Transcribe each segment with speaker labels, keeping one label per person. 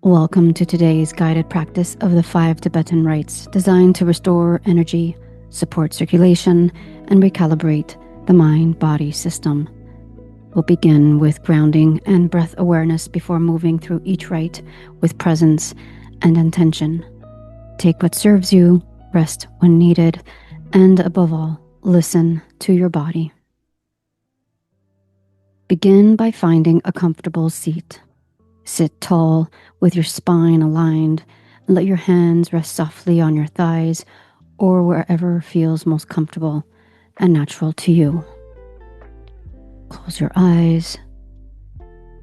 Speaker 1: Welcome to today's guided practice of the Five Tibetan Rites, designed to restore energy, support circulation, and recalibrate the mind-body system. We'll begin with grounding and breath awareness before moving through each rite with presence and intention. Take what serves you, rest when needed, and above all, listen to your body. Begin by finding a comfortable seat. Sit tall with your spine aligned, and let your hands rest softly on your thighs or wherever feels most comfortable and natural to you. Close your eyes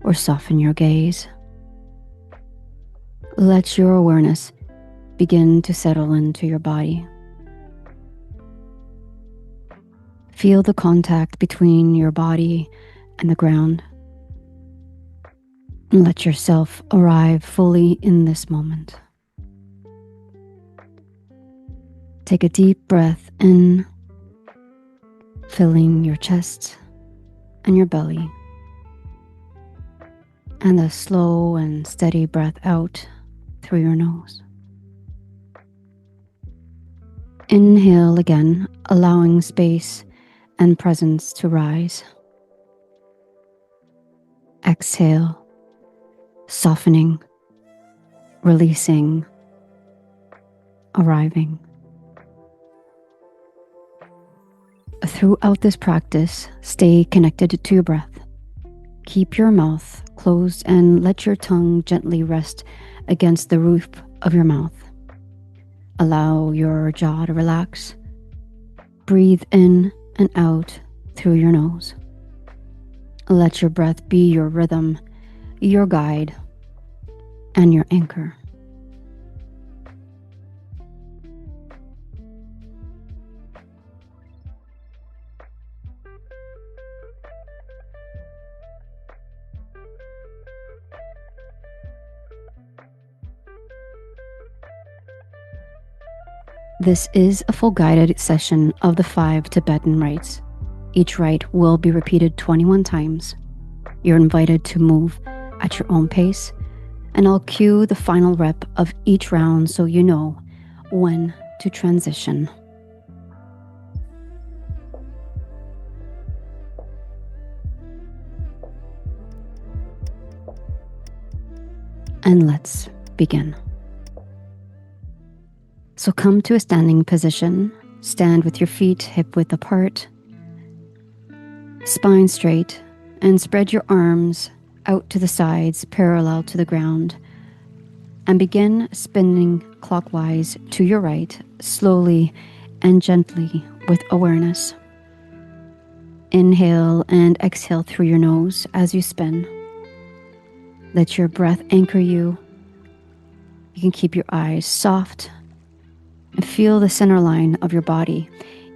Speaker 1: or soften your gaze. Let your awareness begin to settle into your body. Feel the contact between your body and the ground. And let yourself arrive fully in this moment. Take a deep breath in, filling your chest and your belly, and a slow and steady breath out through your nose. Inhale again, allowing space and presence to rise. Exhale, softening, releasing, arriving. Throughout this practice, stay connected to your breath. Keep your mouth closed and let your tongue gently rest against the roof of your mouth. Allow your jaw to relax. Breathe in and out through your nose. Let your breath be your rhythm, your guide, and your anchor. This is a full guided session of the Five Tibetan Rites. Each rite will be repeated 21 times. You're invited to move at your own pace, and I'll cue the final rep of each round so you know when to transition. And let's begin. So come to a standing position. Stand with your feet hip-width apart, spine straight, and spread your arms out to the sides parallel to the ground. And begin spinning clockwise to your right, slowly and gently with awareness. Inhale and exhale through your nose as you spin. Let your breath anchor you. You can keep your eyes soft and feel the center line of your body,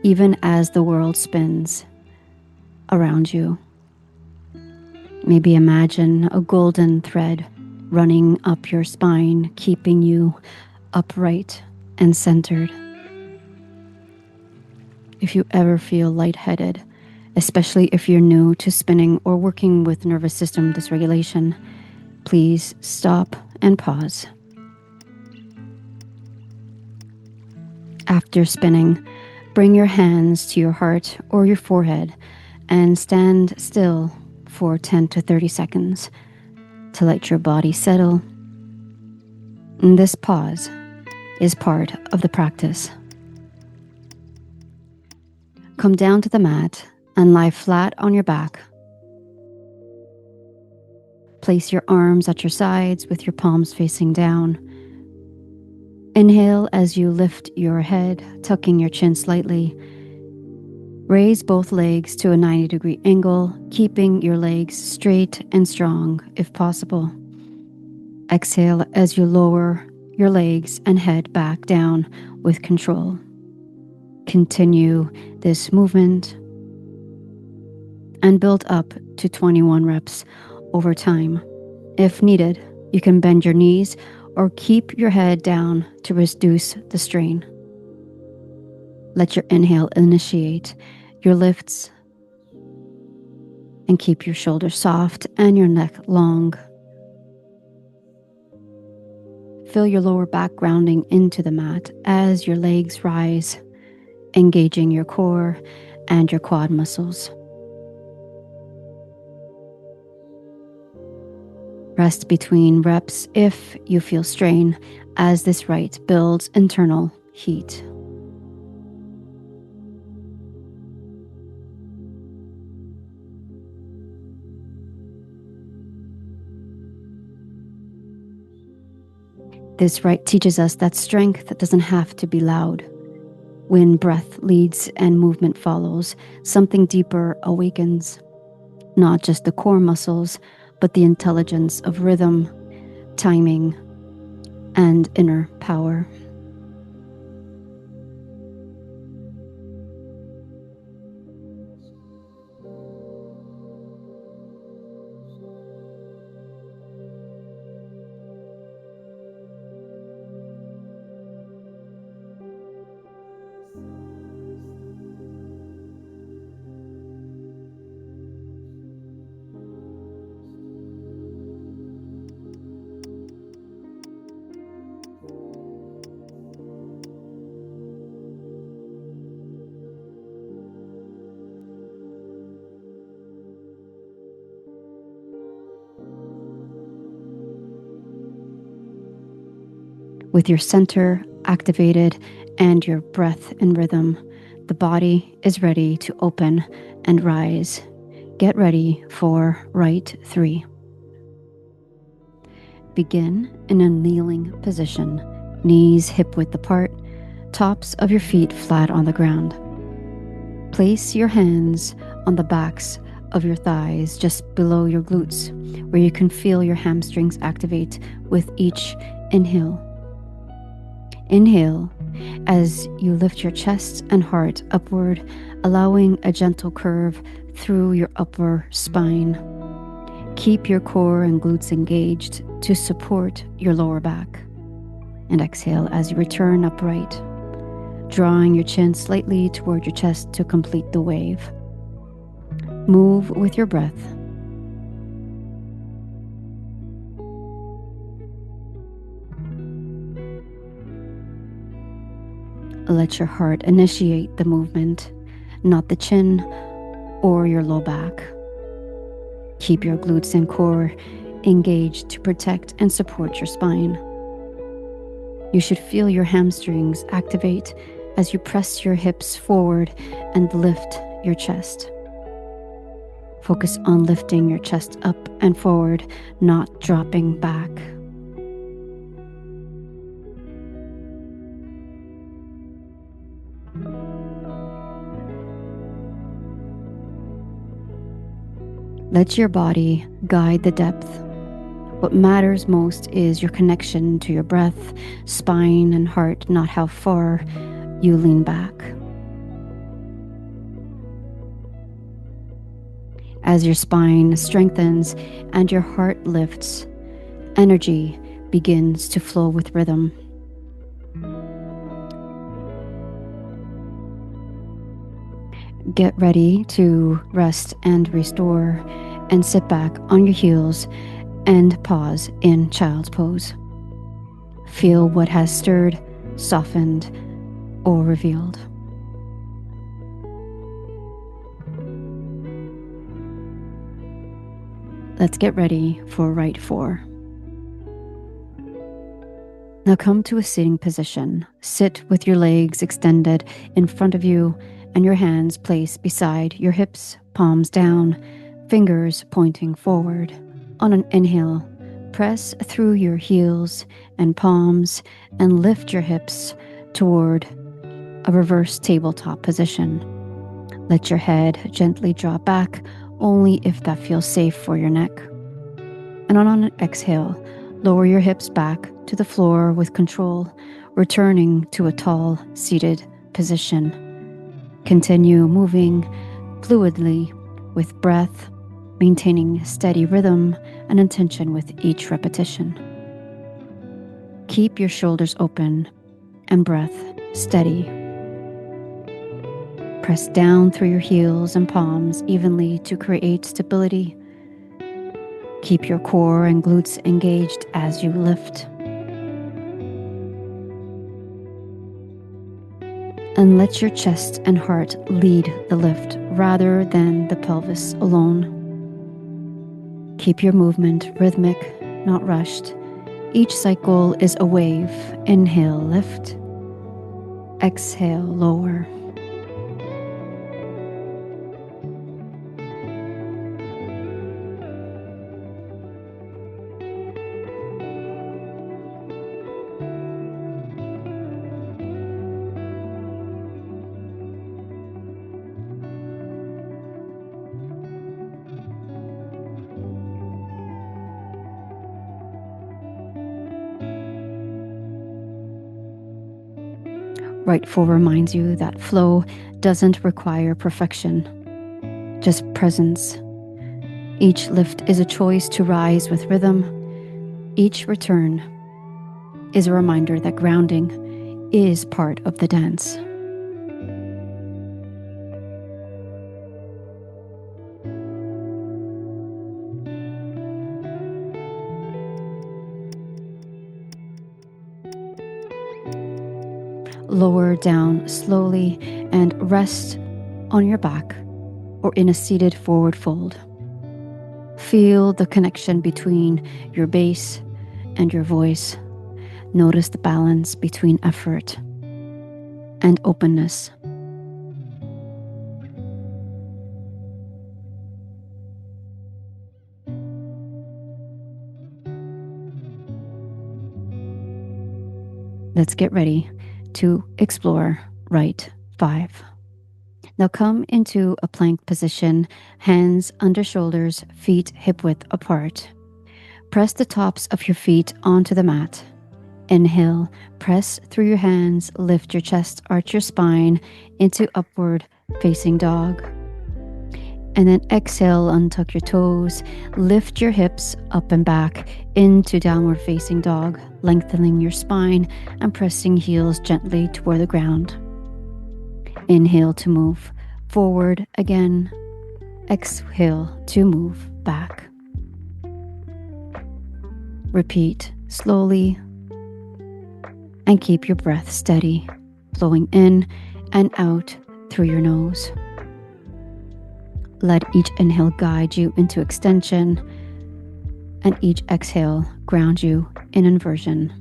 Speaker 1: even as the world spins around you. Maybe imagine a golden thread running up your spine, keeping you upright and centered. If you ever feel lightheaded, especially if you're new to spinning or working with nervous system dysregulation, please stop and pause. After spinning, bring your hands to your heart or your forehead and stand still for 10 to 30 seconds to let your body settle. And this pause is part of the practice. Come down to the mat and lie flat on your back. Place your arms at your sides with your palms facing down. Inhale as you lift your head, tucking your chin slightly. Raise both legs to a 90-degree angle, keeping your legs straight and strong if possible. Exhale as you lower your legs and head back down with control. Continue this movement and build up to 21 reps over time. If needed, you can bend your knees or keep your head down to reduce the strain. Let your inhale initiate your lifts and keep your shoulders soft and your neck long. Feel your lower back grounding into the mat as your legs rise, engaging your core and your quad muscles. Rest between reps if you feel strain, as this rite builds internal heat. This rite teaches us that strength doesn't have to be loud. When breath leads and movement follows, something deeper awakens. Not just the core muscles, but the intelligence of rhythm, timing, and inner power. With your center activated and your breath in rhythm, the body is ready to open and rise. Get ready for Rite 3. Begin in a kneeling position, knees hip-width apart, tops of your feet flat on the ground. Place your hands on the backs of your thighs just below your glutes, where you can feel your hamstrings activate with each inhale. Inhale as you lift your chest and heart upward, allowing a gentle curve through your upper spine. Keep your core and glutes engaged to support your lower back. And exhale as you return upright, drawing your chin slightly toward your chest to complete the wave. Move with your breath. Let your heart initiate the movement, not the chin or your low back. Keep your glutes and core engaged to protect and support your spine. You should feel your hamstrings activate as you press your hips forward and lift your chest. Focus on lifting your chest up and forward, not dropping back. Let your body guide the depth. What matters most is your connection to your breath, spine, and heart, not how far you lean back. As your spine strengthens and your heart lifts, energy begins to flow with rhythm. Get ready to rest and restore, and sit back on your heels and pause in child's pose. Feel what has stirred, softened, or revealed. Let's get ready for Rite 4. Now come to a sitting position. Sit with your legs extended in front of you and your hands placed beside your hips, palms down, fingers pointing forward. On an inhale, press through your heels and palms and lift your hips toward a reverse tabletop position. Let your head gently drop back, only if that feels safe for your neck. And on an exhale, lower your hips back to the floor with control, returning to a tall, seated position. Continue moving fluidly with breath, maintaining steady rhythm and intention with each repetition. Keep your shoulders open and breath steady. Press down through your heels and palms evenly to create stability. Keep your core and glutes engaged as you lift. And let your chest and heart lead the lift rather than the pelvis alone. Keep your movement rhythmic, not rushed. Each cycle is a wave. Inhale, lift. Exhale, lower. Rite 4 reminds you that flow doesn't require perfection, just presence. Each lift is a choice to rise with rhythm. Each return is a reminder that grounding is part of the dance. Lower down slowly and rest on your back or in a seated forward fold. Feel the connection between your base and your voice. Notice the balance between effort and openness. Let's get ready to explore Rite 5. Now come into a plank position, hands under shoulders, feet hip-width apart. Press the tops of your feet onto the mat. Inhale, press through your hands, lift your chest, arch your spine into upward facing dog. And then exhale, untuck your toes, lift your hips up and back into downward facing dog, lengthening your spine and pressing heels gently toward the ground. Inhale to move forward again. Exhale to move back. Repeat slowly and keep your breath steady, flowing in and out through your nose. Let each inhale guide you into extension and each exhale ground you in inversion.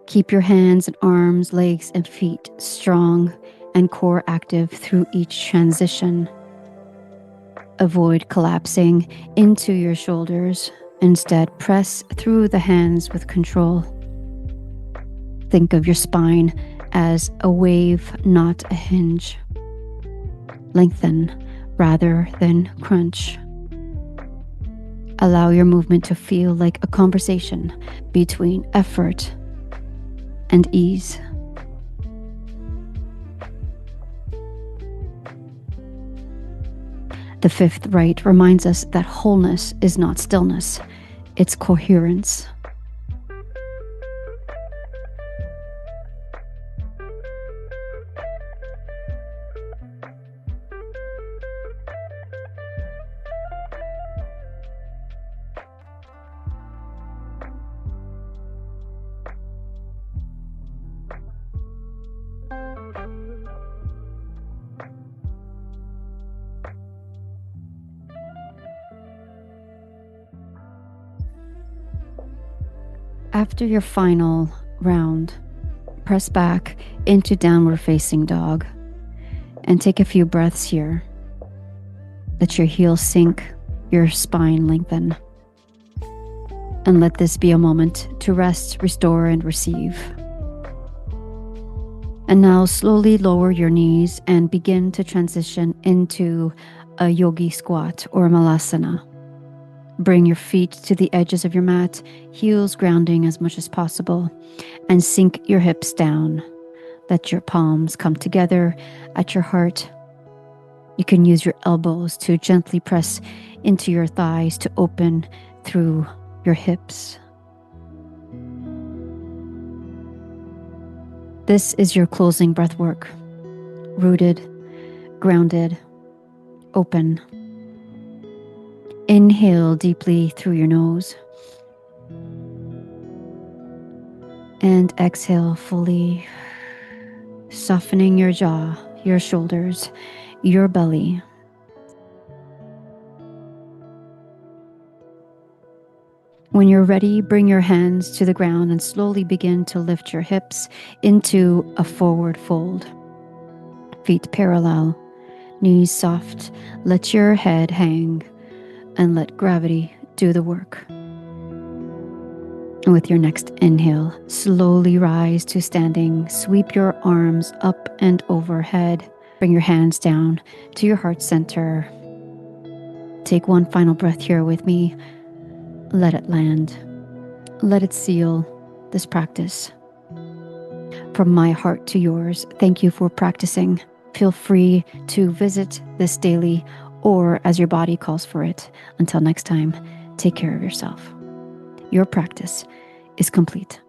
Speaker 1: Keep your hands and arms, legs and feet strong and core active through each transition. Avoid collapsing into your shoulders. Instead, press through the hands with control. Think of your spine as a wave, not a hinge. Lengthen rather than crunch. Allow your movement to feel like a conversation between effort and ease. The 5th rite reminds us that wholeness is not stillness, it's coherence. After your final round, press back into downward facing dog and take a few breaths here. Let your heels sink, your spine lengthen. And let this be a moment to rest, restore, and receive. And now slowly lower your knees and begin to transition into a yogi squat or malasana. Bring your feet to the edges of your mat, heels grounding as much as possible, and sink your hips down. Let your palms come together at your heart. You can use your elbows to gently press into your thighs to open through your hips. This is your closing breath work. Rooted, grounded, open. Inhale deeply through your nose. And exhale fully, softening your jaw, your shoulders, your belly. When you're ready, bring your hands to the ground and slowly begin to lift your hips into a forward fold. Feet parallel, knees soft. Let your head hang and let gravity do the work. With your next inhale, slowly rise to standing. Sweep your arms up and overhead. Bring your hands down to your heart center. Take one final breath here with me. Let it land. Let it seal this practice. From my heart to yours, thank you for practicing. Feel free to visit this daily or as your body calls for it. Until next time, take care of yourself. Your practice is complete.